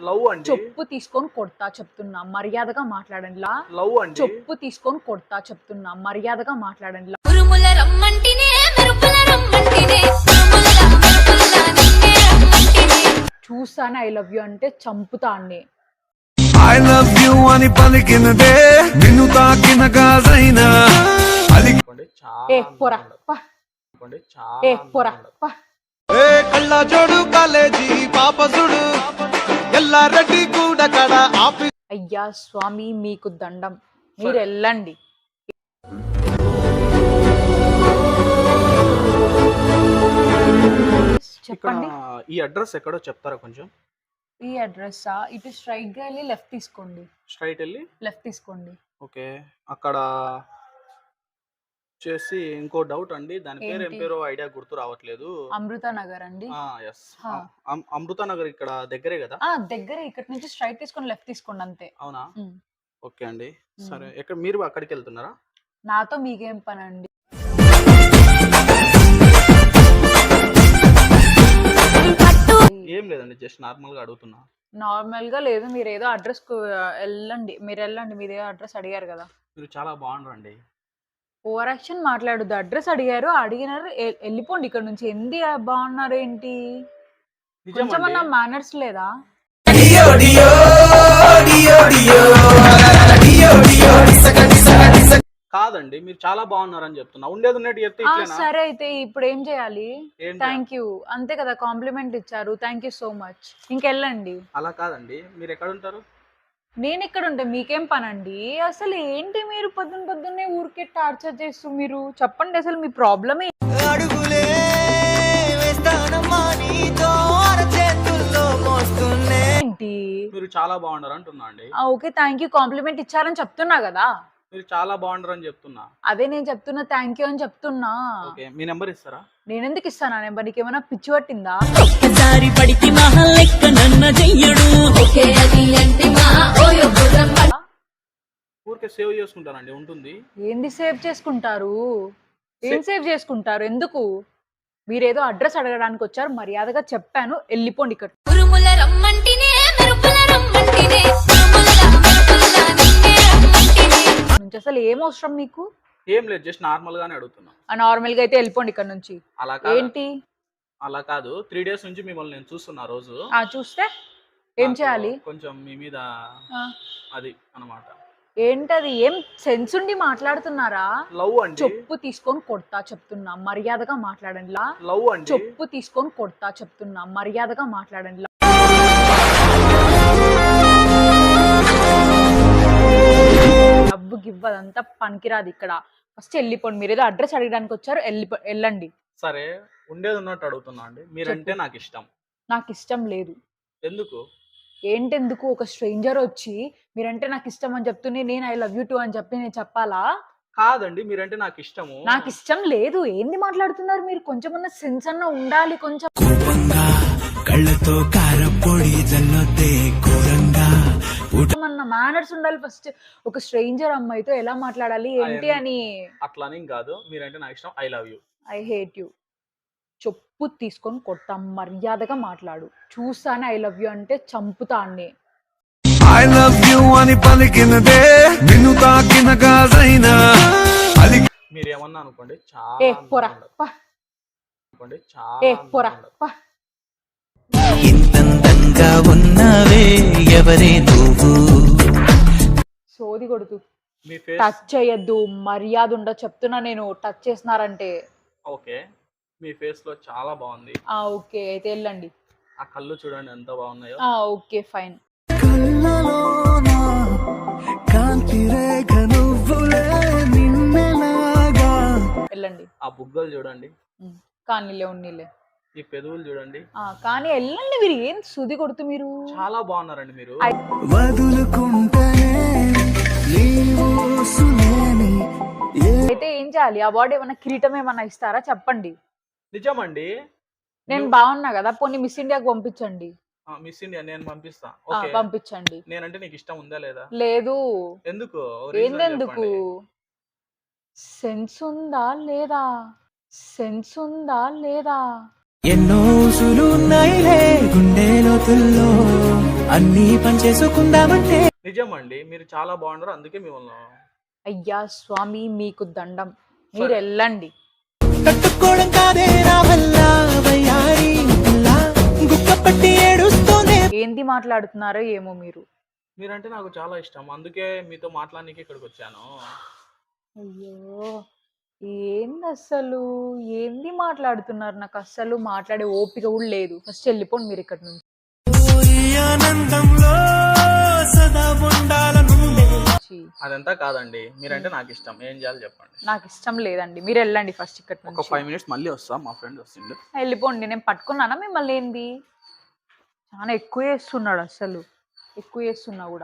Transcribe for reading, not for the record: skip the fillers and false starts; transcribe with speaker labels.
Speaker 1: Love అండి.
Speaker 2: చెప్పు తీసుకొని కొడతా చెప్తున్నా. మర్యాదగా మాట్లాడండి.
Speaker 1: లవ్ అండి.
Speaker 2: చెప్పు తీసుకొని కొడతా చెప్తున్నా. మర్యాదగా మాట్లాడండి.
Speaker 3: ఉరుముల రమ్మంటినే మెరుపుల రమ్మంటినే ఉరుముల మెరుపుల నిన్నే రమ్మంటినే
Speaker 2: చూసాను ఐ లవ్ యూ అంటే చంపుతా అన్ని.
Speaker 4: ఐ లవ్ యూ అని పలికినదే నిన్ను తాకిన గాజైనా
Speaker 1: అనుకోండి
Speaker 2: ఏ
Speaker 1: చాలా
Speaker 2: పోరా
Speaker 1: అందంగా
Speaker 2: పా.
Speaker 1: అనుకోండి
Speaker 2: ఏ
Speaker 1: చాలా
Speaker 2: పోరా
Speaker 1: అందంగా.
Speaker 2: పా.
Speaker 4: ఏ కళ్ళ జోడు కాలేజీ పాపసుడు ఎల్లారెడ్డి కూడా కడ ఆఫీస్
Speaker 2: అయ్యా స్వామి మీకు దండం, మీరు వెళ్ళండి.
Speaker 1: ఇక్కడ
Speaker 2: చెప్పండి.
Speaker 1: ఈ అడ్రస్ ఎక్కడో చెప్తారా కొంచెం?
Speaker 2: ఈ అడ్రస్సా? ఇటు స్ట్రైట్ గా వెళ్ళి లెఫ్ట్ తీసుకోండి.
Speaker 1: స్ట్రైట్ వెళ్ళి
Speaker 2: లెఫ్ట్ తీసుకోండి.
Speaker 1: ఓకే. అక్కడ చేసి ఇంకో డౌట్ అండి, దాని పేరు ఏం
Speaker 2: ఏంటి?
Speaker 1: పేరో ఐడియా గుర్తు రావట్లేదు.
Speaker 2: అమృత నగర్ అండి.
Speaker 1: ఎస్,
Speaker 2: హా.
Speaker 1: అమృత నగర్ ఇక్కడ దగ్గరే కదా?
Speaker 2: దగ్గరే, ఇక్కడ నుంచి స్ట్రైట్ తీసుకొని లెఫ్ట్ తీసుకోండి అంతే.
Speaker 1: అవునా?
Speaker 2: ఉమ్.
Speaker 1: ఓకే అండి.
Speaker 2: ఉమ్.
Speaker 1: సరే, ఎక్కడ మీరు అక్కడికి వెళ్తున్నారా?
Speaker 2: నాతో మీకేం పని అండి?
Speaker 1: ఏం లేదండి, జస్ట్ నార్మల్ గా అడుగుతున్నా.
Speaker 2: నార్మల్ గా లేదు, మీరు ఏదో అడ్రస్ వెళ్ళండి. మీరు వెళ్ళండి, మీరు ఏదో అడ్రస్ అడిగారు కదా.
Speaker 1: మీరు చాలా బాగున్నారండి.
Speaker 2: ఓవర్ యాక్షన్ మాట్లాడొద్దు. అడ్రస్ అడిగినారు వెళ్ళిపోండి ఇక్కడ నుంచి. ఎంది బాగున్నారు ఏంటి?
Speaker 1: నిజమండి.
Speaker 2: కొంచెమన్నా మేనర్స్ లేదా?
Speaker 1: కాదండి, మీరు చాలా బాగున్నారని చెప్తున్నా. ఉండేది ఉన్నట్టు చెప్తే ఇట్లేనా?
Speaker 2: సరే అయితే ఇప్పుడు ఏం చేయాలి?
Speaker 1: ఏం
Speaker 2: థ్యాంక్ యూ అంతే కదా, కాంప్లిమెంట్ ఇచ్చారు, థ్యాంక్ యూ సో మచ్. ఇంకెళ్ళండి.
Speaker 1: అలా కాదండి, మీరు ఎక్కడ ఉంటారు?
Speaker 2: నేను ఎక్కడ ఉంటే మీకేం పనండి? అసలు ఏంటి మీరు పొద్దున్నే ఊరికే టార్చర్ చేస్తూ? మీరు చెప్పండి అసలు మీ ప్రాబ్లమే
Speaker 4: అడుగులే వేస్తానమ్మా నీతో అరచేతుల్లో మోస్తున్నే
Speaker 2: ఏంటి?
Speaker 1: మీరు చాలా బాగున్నారు అంటున్నా అండి.
Speaker 2: ఓకే, థ్యాంక్ యూ కాంప్లిమెంట్ ఇచ్చారని చెప్తున్నా కదా.
Speaker 1: మీరు చాలా బాగున్నారు అని చెప్తున్నా.
Speaker 2: అదే నేను చెప్తున్నా, థ్యాంక్ యూ అని చెప్తున్నా.
Speaker 1: ఓకే, మీ నెంబర్ ఇస్తారా?
Speaker 2: నేను ఎందుకు ఇస్తానా నెంబర్? నీకేమైనా పిచ్చి పట్టిందా?
Speaker 3: ఒక్కసారి పడికి మహల్ లెక్క నన్న చెయ్యడు ఒకే అది అంటే మా ఓయో గుర్రం
Speaker 1: ఊరికే సేవ్ చేసుకుంటానండి, ఉంటుంది.
Speaker 2: ఏంది సేవ్ చేసుకుంటారు? ఏం సేవ్ చేసుకుంటారు? ఎందుకు? మీరేదో అడ్రస్ అడగడానికి వచ్చారు, మర్యాదగా చెప్పాను, వెళ్ళిపోండి ఇక్కడ
Speaker 3: ఉరుముల రమ్మంటినే మెరుపుల రమ్మంటినే ఉరుముల మెరుపుల నిన్నే రమ్మంటినే
Speaker 2: నుంచి. అసలు ఏం అవసరం మీకు?
Speaker 1: ఏం లేదు, జస్ట్ నార్మల్ గానే అడుగుతున్నా.
Speaker 2: నార్మల్ గా అయితే వెళ్ళిపోండి ఇక్కడ నుంచి.
Speaker 1: అలా కాదు,
Speaker 2: ఏంటి?
Speaker 1: అలా కాదు. 3 days నుంచి మిమ్మల్ని నేను చూస్తున్నా రోజు.
Speaker 2: చూస్తే ఏం
Speaker 1: నాకు
Speaker 2: చేయాలి?
Speaker 1: కొంచెం మీ మీద
Speaker 2: ఆ,
Speaker 1: అది అన్నమాట.
Speaker 2: ఏంటది? ఏం సెన్స్ ఉండి మాట్లాడుతున్నారా?
Speaker 1: లవ్ అండి.
Speaker 2: చెప్పు తీసుకొని కొడతా చెప్తున్నా. మర్యాదగా మాట్లాడండి.
Speaker 1: లవ్ అండి.
Speaker 2: చెప్పు తీసుకొని కొడతా చెప్తున్నా. మర్యాదగా మాట్లాడండి. డబ్బు గివ్వు అదంతా పనికిరాదు ఇక్కడ. ఫస్ట్ వెళ్ళిపోండి. మీరు ఏదో అడ్రస్ అడగడానికి వచ్చారు, వెళ్ళండి.
Speaker 1: సరే, ఉండేది ఉన్నట్టు అడుగుతున్నా అండి. మీరంటే
Speaker 2: చెప్పు.
Speaker 1: నాకు ఇష్టం.
Speaker 2: నాకు ఇష్టం లేదు.
Speaker 1: ఎందుకు?
Speaker 2: ఏంటెందుకు? ఒక స్ట్రేంజర్ వచ్చి మీరంటే నాకు ఇష్టం అని చెప్తూనే నేను ఐ లవ్ యూ టూ అని చెప్పి నేను చెప్పాలా?
Speaker 1: కాదండి, మీరంటే నాకు ఇష్టము.
Speaker 2: నాకు ఇష్టం లేదు. ఏంది మాట్లాడుతున్నారు మీరు? కొంచెమన్నా సెన్స్ అన్న ఉండాలి. కొంచెం
Speaker 4: కోపంగా కళ్ళతో కారపొడి జల్లొద్దే ఘోరంగా
Speaker 2: మన మేనర్స్ ఉండాలి. ఫస్ట్ ఒక స్ట్రేంజర్ అమ్మాయితో ఎలా మాట్లాడాలి ఏంటి అని.
Speaker 1: అట్లానే కాదు, మీరంటే నాకు ఇష్టం. I love you.
Speaker 2: I hate you. చెప్పు తీసుకొని కొడతా. మర్యాదగా మాట్లాడు. చూసాను ఐ లవ్ యూ అంటే చంపుతా అన్ని.
Speaker 4: ఐ లవ్ యూ అని పలికినదే నిన్ను తాకిన గాజైనా
Speaker 1: మీరు ఏమన్నా అనుకోండి,
Speaker 2: ఏ
Speaker 1: చాలా
Speaker 2: పోరా
Speaker 1: అందంగా
Speaker 2: పా.
Speaker 1: అనుకోండి,
Speaker 2: ఏ
Speaker 1: చాలా
Speaker 2: పోరా
Speaker 1: అందంగా
Speaker 2: పా.
Speaker 5: ఇంతందంగా ఉన్నావే ఎవరే నువ్వు
Speaker 2: సోది కొడుతూ
Speaker 1: మీ ఫేస్.
Speaker 2: టచ్ చేయొద్దు. మర్యాద ఉండ చెప్తున్నా నేను. టచ్ చేస్తున్నారంటే
Speaker 1: ఓకే, మీ ఫేస్ లో చాలా బాగుంది.
Speaker 2: ఓకే అయితే వెళ్ళండి.
Speaker 1: ఆ కళ్ళు చూడండి ఎంత బాగున్నాయో.
Speaker 2: Okay fine.
Speaker 4: కళ్ళలోనా కాంతి రేఖ నువ్వులే నిన్నెలాగా
Speaker 2: వెళ్ళండి.
Speaker 1: ఆ బుగ్గలు చూడండి,
Speaker 2: కానీలే ఉన్నీలే.
Speaker 1: ఈ పెదవులు చూడండి.
Speaker 2: కానీ వెళ్ళండి. మీరు ఏం సుది కొడుతూ మీరు?
Speaker 1: చాలా బాగున్నారండి మీరు.
Speaker 4: వదులుకుంటేనే నీవు సులేని
Speaker 2: అయితే ఏం చేయాలి? అవార్డు ఏమన్నా, కిరీటం ఏమన్నా ఇస్తారా? చెప్పండి.
Speaker 1: నిజమండి.
Speaker 2: నేను బాగున్నా కదా, పోనీ మిస్ ఇండియాకి పంపించండి.
Speaker 1: మిస్ ఇండియా నేను పంపిస్తా. ఓకే,
Speaker 2: పంపించండి.
Speaker 1: నేనంటే నీకు ఇష్టం ఉందా లేదా?
Speaker 2: లేదు.
Speaker 1: ఎందుకు? ఒక reason
Speaker 2: ఏందెందుకు?
Speaker 1: చెప్పండి.
Speaker 2: సెన్స్ ఉందా లేదా? సెన్స్ ఉందా లేదా?
Speaker 5: ఎన్నో ఊసులు ఉన్నాయిలే గుండె లోతుల్లో అన్నీ పనిచేసుకుందామంటే
Speaker 1: నిజమండి, మీరు చాలా బాగున్నారు, అందుకే మిమ్మల్ని.
Speaker 2: అయ్యా స్వామి మీకు దండం, మీరు వెళ్ళండి.
Speaker 5: తట్టుకోవడం కాదే నా వల్ల వయ్యారి పిల్ల, గుక్కపట్టి ఏడుస్తూనే
Speaker 2: ఏంది మాట్లాడుతున్నారో ఏమో మీరు.
Speaker 1: మీరంటే నాకు చాలా ఇష్టం, అందుకే మీతో మాట్లాడడానికి ఇక్కడికి వచ్చాను.
Speaker 2: అయ్యో ఏంది అస్సలు, ఏంది మాట్లాడుతున్నారు? నాకు అస్సలు మాట్లాడే ఓపిక కూడా లేదు. ఫస్ట్ వెళ్ళిపోండి మీరు ఇక్కడ నుంచి.
Speaker 5: ఈ ఆనందంలో సదా ఉండాలనుండే.
Speaker 2: ఛీ,
Speaker 1: అదంతా కాదండి, మీరంటే నాకు ఇష్టం, ఏం చేయాలో చెప్పండి.
Speaker 2: నాకు ఇష్టం లేదండి, మీరు వెళ్ళండి ఫస్ట్ ఇక్కడ
Speaker 1: ఒక
Speaker 2: నుంచి.
Speaker 1: 5 minutes మళ్ళీ వస్తా, మా ఫ్రెండ్ వస్తుండు.
Speaker 2: వెళ్ళిపోండి. నేను పట్టుకున్నానా మిమ్మల్ని? ఏంది చాలా ఎక్కువ చేస్తున్నాడు, అస్సలు ఎక్కువ చేస్తున్నా కూడా.